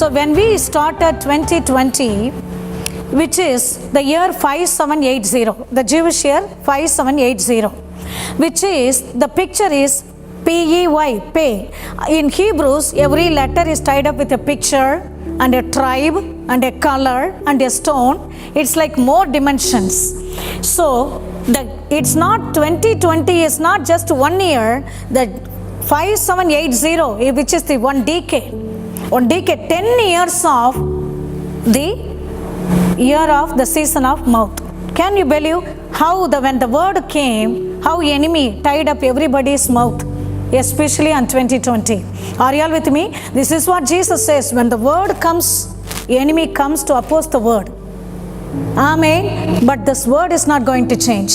So when we started 2020, which is the year 5780, the Jewish year 5780, which is, the picture is P-E-Y, pay. In Hebrews, every letter is tied up with a picture and a tribe and a color and a stone. It's like more dimensions. So it's not 2020 is not just 1 year. The 5780, which is the one decade, 10 years of the year of the season of mouth. Can you believe how when the word came, how enemy tied up everybody's mouth, especially on 2020? Are you all with me? This is what Jesus says. When the word comes, enemy comes to oppose the word. Amen. But this word is not going to change.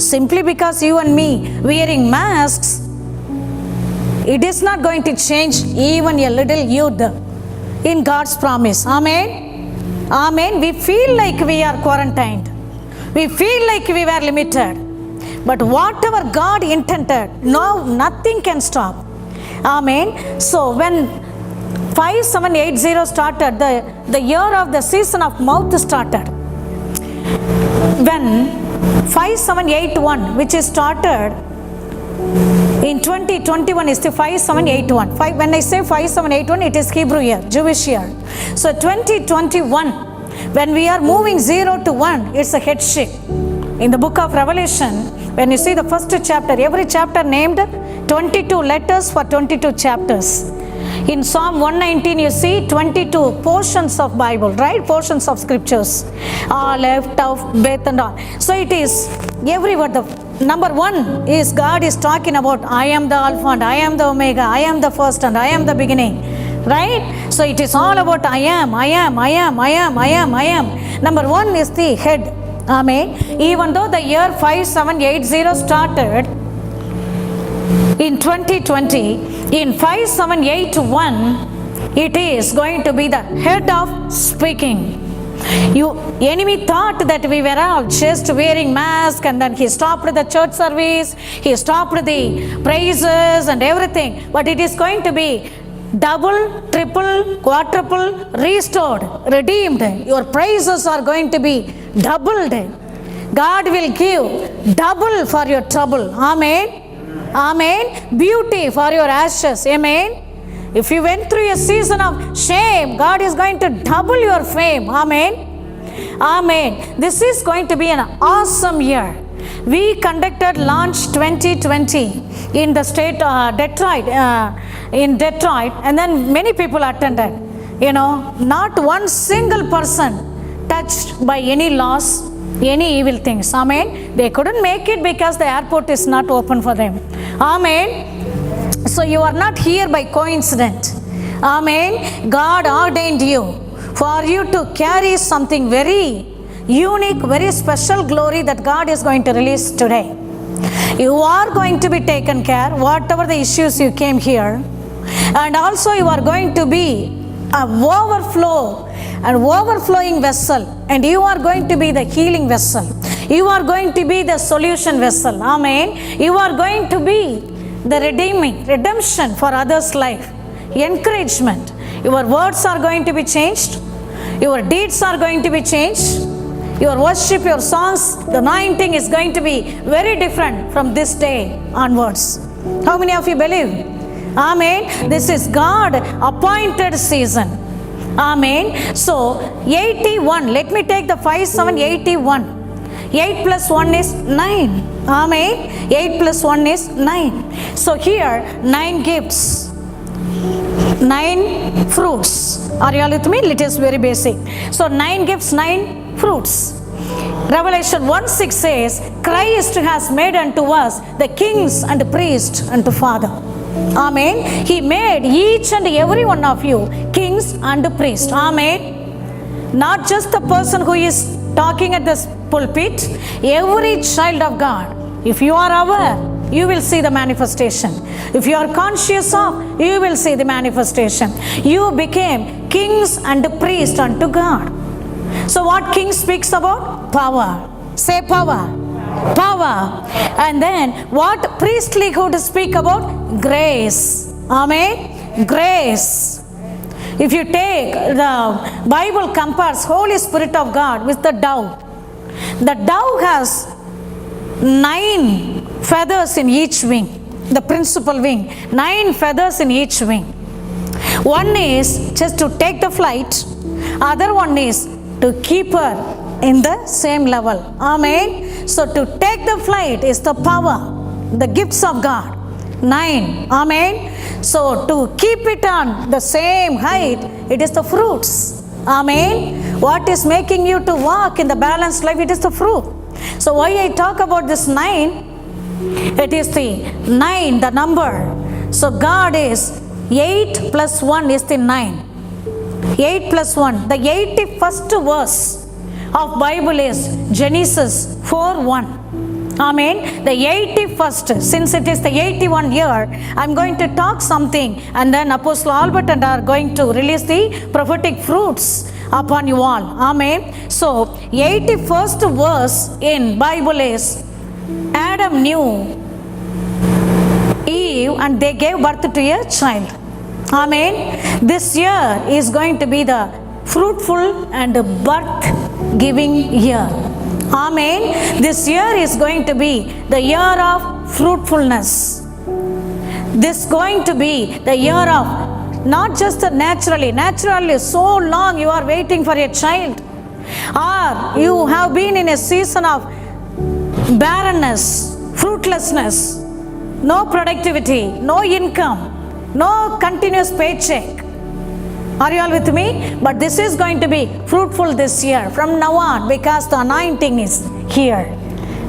Simply because you and me wearing masks, it is not going to change even a little youth in God's promise. Amen. Amen. We feel like we are quarantined. We feel like we were limited. But whatever God intended, no, nothing can stop. Amen. So when 5780 started, the year of the season of mouth started. When 5781, which is started in 2021, is the 5781. When I say 5781, it is Hebrew year, Jewish year. So 2021, when we are moving 0 to 1, it's a headship. In the book of Revelation, when you see the first chapter, every chapter named 22 letters for 22 chapters. In Psalm 119, you see 22 portions of Bible, right? Portions of scriptures. Aleph, Tav, Beth and all. So it is every word. The number one is God is talking about, I am the Alpha and I am the Omega, I am the first and I am the beginning. Right? So it is all about I am. Number one is the head. Amen. Even though the year 5780 started in 2020, in 5781, it is going to be the head of speaking. Enemy thought that we were all just wearing masks, and then he stopped the church service, he stopped the praises and everything. But it is going to be double, triple, quadruple, restored, redeemed. Your praises are going to be doubled. God will give double for your trouble. Amen. Amen. Beauty for your ashes. Amen. If you went through a season of shame, God is going to double your fame. Amen. Amen. This is going to be an awesome year. We conducted Launch 2020 in the state Detroit, and then many people attended. Not one single person touched by any loss, any evil things. Amen. They couldn't make it because the airport is not open for them. Amen. So you are not here by coincidence. Amen. God ordained you for you to carry something very unique, very special glory that God is going to release today. You are going to be taken care, whatever the issues you came here. And also you are going to be an overflowing vessel. And you are going to be the healing vessel. You are going to be the solution vessel. Amen. You are going to be the redemption for others' life. Encouragement. Your words are going to be changed. Your deeds are going to be changed. Your worship, your songs, the anointing is going to be very different from this day onwards. How many of you believe? Amen. This is God appointed season. Amen. So 81. Let me take the 5781. 8 plus 1 is 9. Amen. 8 plus 1 is 9. So here 9 gifts, 9 fruits. Are you all with me? It is very basic. So 9 gifts, 9 fruits. Revelation 1:6 says, Christ has made unto us the kings and priests unto Father. Amen. He made each and every one of you kings and priests. Amen. Not just the person who is talking at this pulpit, every child of God. If you are aware, you will see the manifestation. If you are conscious of, you will see the manifestation. You became kings and priests unto God. So what king speaks about? Power. Say power. Power. And then what priestlyhood speak about? Grace. Amen. Grace. If you take the Bible compares Holy Spirit of God with the dove. The dove has 9 feathers in each wing, the principal wing, 9 feathers in each wing. One is just to take the flight, other one is to keep her in the same level. Amen. So to take the flight is the power, the gifts of God. 9. Amen. So to keep it on the same height, it is the fruits. Amen. What is making you to walk in the balanced life? It is the fruit. So why I talk about this 9? It is the 9, the number. So God is 8 plus 1 is the 9. 8 plus 1. The 81st verse of Bible is Genesis 4:1. Amen. The 81st, since it is the 81 year, I'm going to talk something, and then Apostle Albert and I are going to release the prophetic fruits upon you all. Amen. So 81st verse in Bible is, Adam knew Eve and they gave birth to a child. Amen. This year is going to be the fruitful and birth giving year. Amen. This year is going to be the year of fruitfulness. This is going to be the year of not just naturally so long you are waiting for a child, or you have been in a season of barrenness, fruitlessness, no productivity, no income, no continuous paycheck. Are you all with me? But this is going to be fruitful this year from now on, because the anointing is here.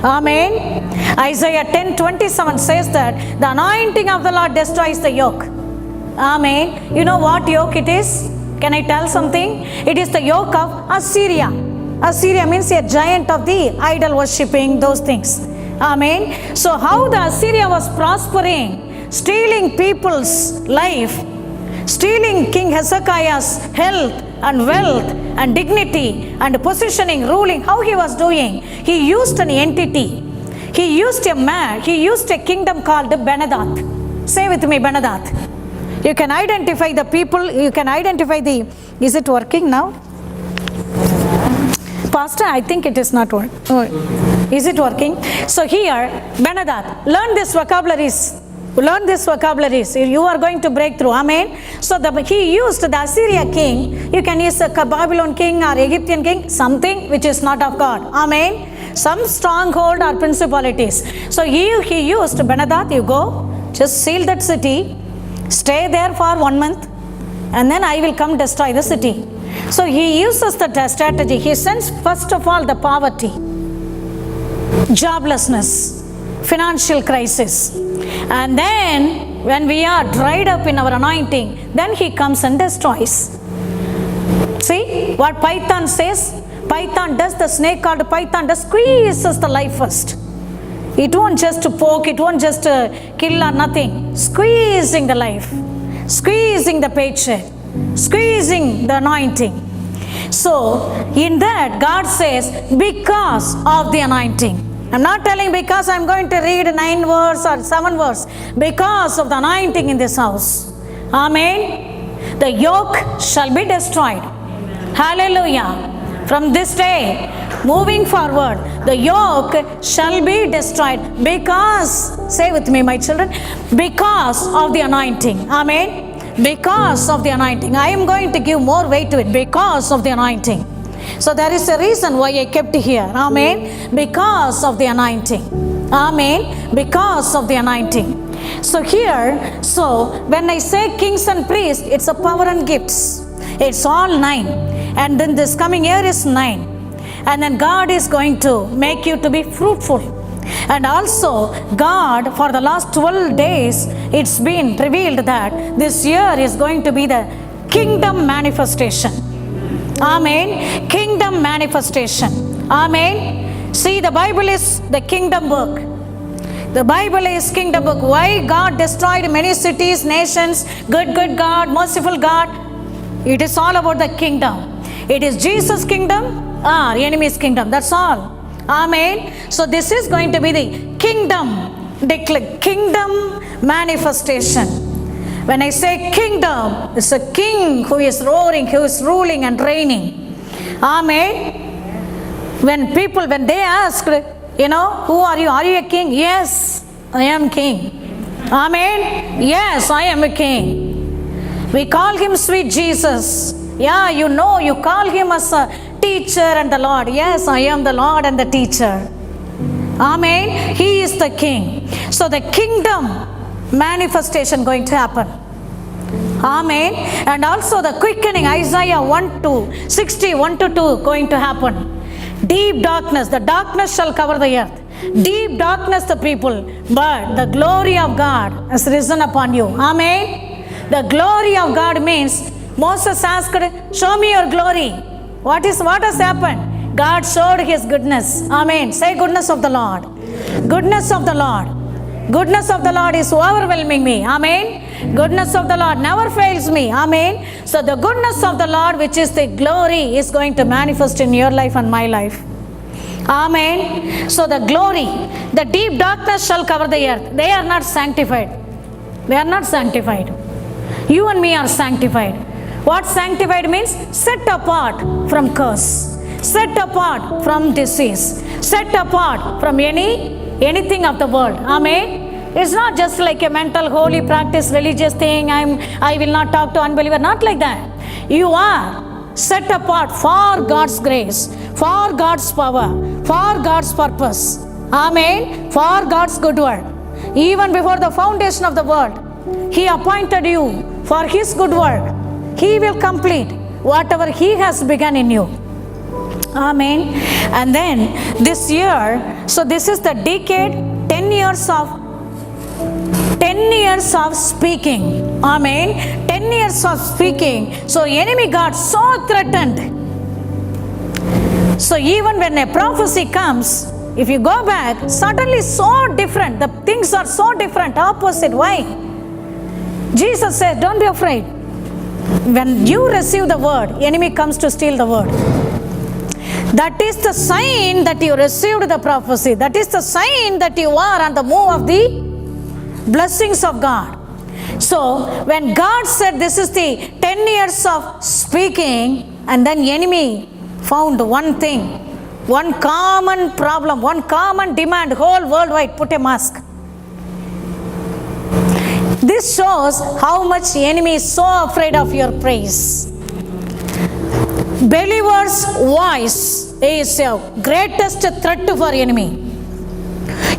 Amen. Isaiah 10:27 says that the anointing of the Lord destroys the yoke. Amen. You know what yoke it is? Can I tell something? It is the yoke of Assyria. Assyria means a giant of the idol worshipping, those things. Amen. So how the Assyria was prospering, stealing people's life, stealing King Hezekiah's health and wealth and dignity and positioning, ruling, how he was doing. He used an entity. He used a man. He used a kingdom called Benadath. Say with me, Benadath. You can identify the people. You can identify the, is it working now? Pastor, I think it is not working. Oh, is it working? So here, Benadath, learn this vocabularies. Learn this vocabularies. You are going to break through. Amen. So he used the Assyria king. You can use a Babylon king or Egyptian king, something which is not of God. Amen. Some stronghold or principalities. So he used Benadath. You go, just seal that city, stay there for 1 month, and then I will come destroy the city. So he uses the strategy. He sends first of all the poverty, joblessness, financial crisis. And then when we are dried up in our anointing, then he comes and destroys. See what Python says? Python does, the snake called Python does, squeezes the life first. It won't just poke, it won't just kill or nothing. Squeezing the life, squeezing the paycheck, squeezing the anointing. So in that God says, because of the anointing. I'm not telling because I'm going to read 9 verse or 7 verse. Because of the anointing in this house. Amen. The yoke shall be destroyed. Hallelujah. From this day, moving forward, the yoke shall be destroyed because, say with me my children, because of the anointing. Amen. Because of the anointing. I am going to give more weight to it. Because of the anointing. So there is a reason why I kept here. Amen. Because of the anointing. Amen. Because of the anointing. So here, so when I say kings and priests, it's a power and gifts. It's all 9. And then this coming year is 9. And then God is going to make you to be fruitful. And also God, for the last 12 days, it's been revealed that this year is going to be the kingdom manifestation. Amen. Kingdom manifestation. Amen. See, the Bible is the kingdom book. The Bible is kingdom book. Why God destroyed many cities, nations, good God, merciful God? It is all about the kingdom. It is Jesus' kingdom, enemy's kingdom. That's all. Amen. So this is going to be the kingdom manifestation. When I say kingdom, it's a king who is roaring, who is ruling and reigning. Amen. When they asked, who are you? Are you a king? Yes, I am king. Amen. Yes, I am a king. We call him sweet Jesus. Yeah, you call him as a teacher and the Lord. Yes, I am the Lord and the teacher. Amen. He is the king. So the kingdom manifestation going to happen. Amen. And also the quickening, Isaiah 1:60, 1-2 going to happen. Deep darkness, the darkness shall cover the earth. Deep darkness the people, but the glory of God has risen upon you. Amen. The glory of God means Moses asked, show me your glory. What has happened? God showed his goodness. Amen. Say goodness of the Lord. Goodness of the Lord. Goodness of the Lord is overwhelming me. Amen. Goodness of the Lord never fails me. Amen. So the goodness of the Lord, which is the glory, is going to manifest in your life and my life. Amen. So the glory, the deep darkness shall cover the earth. They are not sanctified. They are not sanctified. You and me are sanctified. What sanctified means? Set apart from curse. Set apart from disease. Set apart from anything of the world. Amen. It's not just like a mental holy practice religious thing. I will not talk to unbeliever. Not like that. You are set apart for God's grace, for God's power, for God's purpose. Amen. For God's good work. Even before the foundation of the world, He appointed you for His good work. He will complete whatever He has begun in you. Amen. And then this year, so this is the decade, 10 years of speaking. Amen. 10 years of speaking. So enemy got so threatened. So even when a prophecy comes, if you go back, suddenly so different. The things are so different, opposite. Why? Jesus said, don't be afraid. When you receive the word, enemy comes to steal the word. That is the sign that you received the prophecy. That is the sign that you are on the move of the blessings of God. So when God said this is the 10 years of speaking, and then enemy found one thing, one common problem, one common demand, whole worldwide, put a mask. This shows how much the enemy is so afraid of your praise. Believer's voice is the greatest threat for enemy.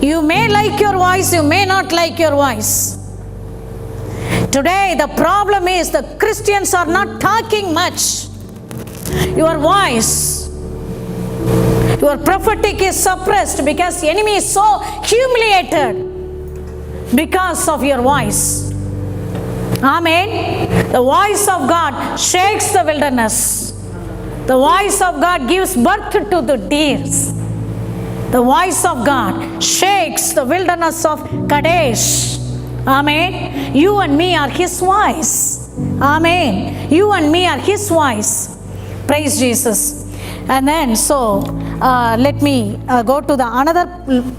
You may like your voice, you may not like your voice. Today the problem is the Christians are not talking much. Your voice, your prophetic is suppressed because the enemy is so humiliated because of your voice. Amen. The voice of God shakes the wilderness. The voice of God gives birth to the deers. The voice of God shakes the wilderness of Kadesh. Amen. You and me are His voice. Amen. You and me are His voice. Praise Jesus. And then let me go to the another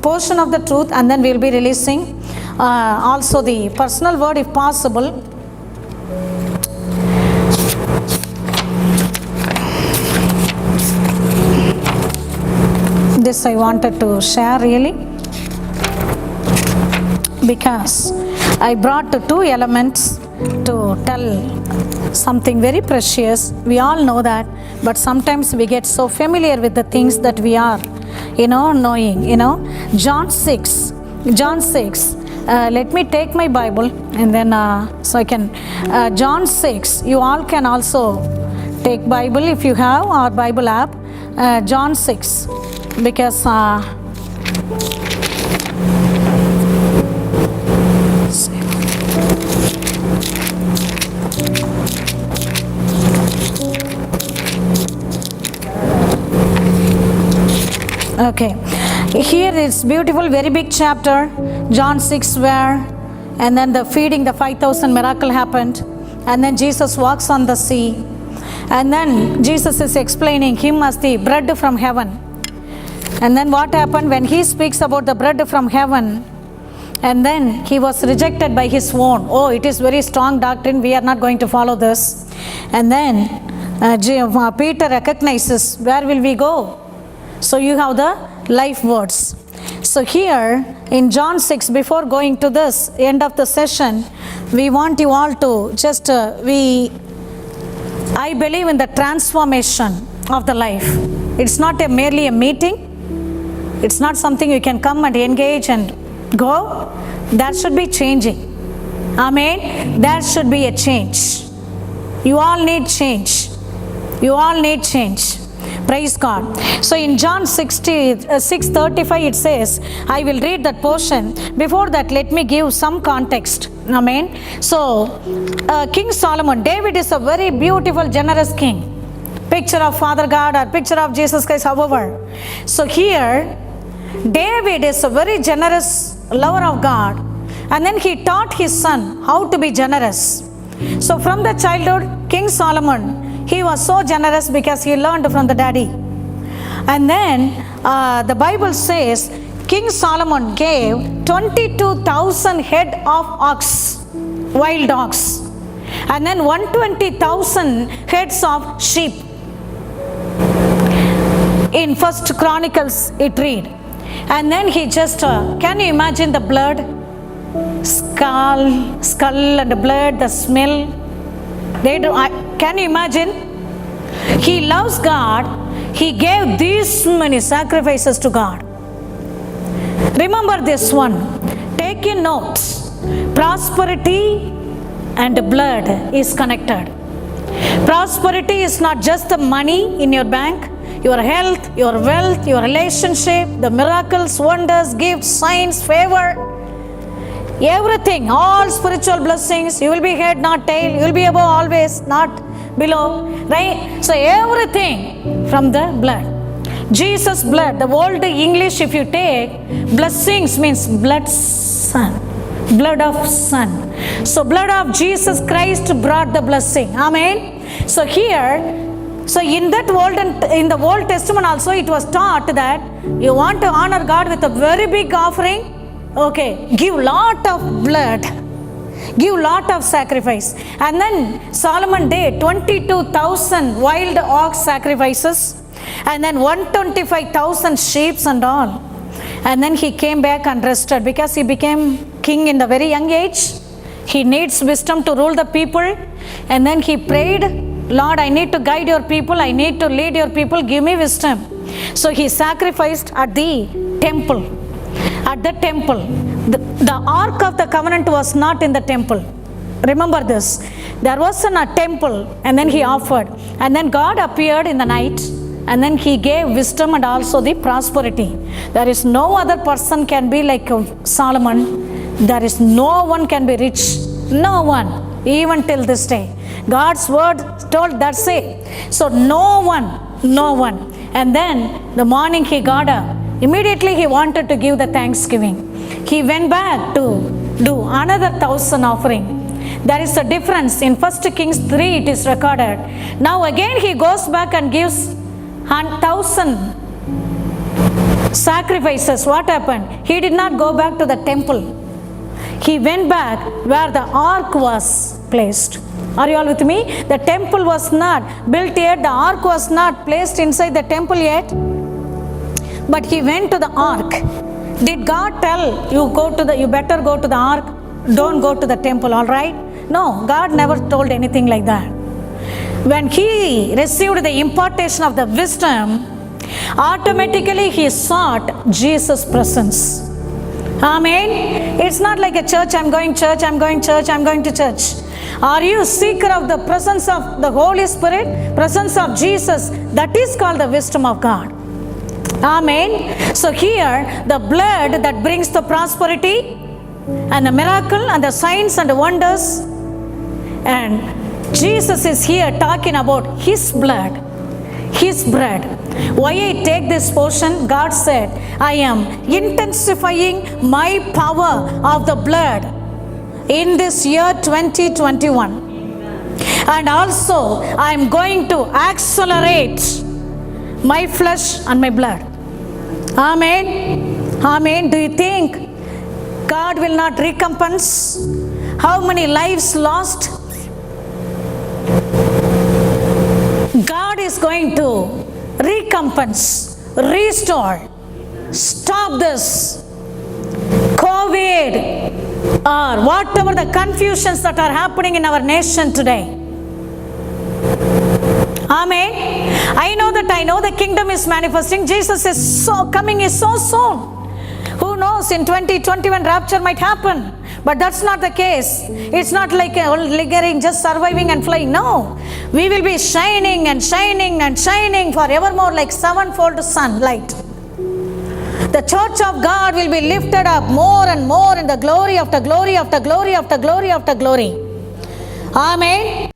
portion of the truth, and then we will be releasing also the personal word if possible. This I wanted to share really, because I brought two elements to tell something very precious. We all know that, but sometimes we get so familiar with the things that we are, knowing. John 6. Let me take my Bible and then so I can. John 6. You all can also take Bible if you have our Bible app. John 6. Because okay, here it's beautiful, very big chapter, John 6, where and then the feeding the 5,000 miracle happened, and then Jesus walks on the sea, and then Jesus is explaining Him as the bread from heaven. And then what happened when He speaks about the bread from heaven, and then he was rejected by his own. Oh, it is very strong doctrine, we are not going to follow this. And then Peter recognizes, where will we go? So you have the life words. So here in John 6, before going to this end of the session, we want you all to just I believe in the transformation of the life. It's not merely a meeting. It's not something you can come and engage and go. That should be changing. Amen. There should be a change. You all need change. You all need change. Praise God. So in John 6:35 it says, I will read that portion. Before that, let me give some context. Amen. So King Solomon, David is a very beautiful, generous king. Picture of Father God or picture of Jesus Christ, however. So here David is a very generous lover of God, and then he taught his son how to be generous. So from the childhood, King Solomon, he was so generous because he learned from the daddy. And then the Bible says King Solomon gave 22,000 head of ox, wild ox, and then 120,000 heads of sheep. In First Chronicles it read. And then he just, can you imagine the blood? Skull and the blood, the smell. Can you imagine? He loves God. He gave these many sacrifices to God. Remember this one. Take in notes. Prosperity and blood is connected. Prosperity is not just the money in your bank. Your health, your wealth, your relationship, the miracles, wonders, gifts, signs, favor, everything, all spiritual blessings. You will be head, not tail. You will be above always, not below. Right? So everything from the blood. Jesus' blood, the old English, if you take, blessings means blood son. Blood of son. So blood of Jesus Christ brought the blessing. Amen. So here, so in that in the Old Testament also it was taught that you want to honor God with a very big offering. Okay, give lot of blood, give lot of sacrifice. And then Solomon did 22,000 wild ox sacrifices, and then 125,000 sheep and all. And then he came back and rested because he became king in the very young age. He needs wisdom to rule the people. And then he prayed, Lord, I need to guide your people. I need to lead your people. Give me wisdom. So he sacrificed at the temple. At the temple. The Ark of the Covenant was not in the temple. Remember this. There was a temple, and then he offered. And then God appeared in the night. And then he gave wisdom and also the prosperity. There is no other person can be like Solomon. There is no one can be rich. No one. Even till this day. God's word told that say. So no one. And then the morning he got up. Immediately he wanted to give the thanksgiving. He went back to do another 1,000 offering. There is a difference. In 1 Kings 3 it is recorded. Now again he goes back and gives 1,000 sacrifices. What happened? He did not go back to the temple. He went back where the ark was placed. Are you all with me? The temple was not built yet. The ark was not placed inside the temple yet. But he went to the ark. Did God tell you you better go to the ark? Don't go to the temple, all right? No, God never told anything like that. When he received the impartation of the wisdom, automatically he sought Jesus' presence. Amen. It's not like a church, I'm going to church. Are you a seeker of the presence of the Holy Spirit, presence of Jesus? That is called the wisdom of God. Amen. So here, the blood that brings the prosperity and the miracle and the signs and the wonders, and Jesus is here talking about his blood, his bread. Why I take this portion? God said, I am intensifying my power of the blood in this year 2021. And also I am going to accelerate my flesh and my blood. Amen. Amen. Do you think God will not recompense? How many lives lost? God is going to recompense, restore. Stop this COVID or whatever the confusions that are happening in our nation today. Amen. I know the kingdom is manifesting. Jesus is coming so soon. Who knows, in 2021 rapture might happen. But that's not the case. It's not like lingering, just surviving and flying. No. We will be shining and shining and shining forevermore like sevenfold sunlight. The church of God will be lifted up more and more in the glory after glory after glory after glory after glory. Amen.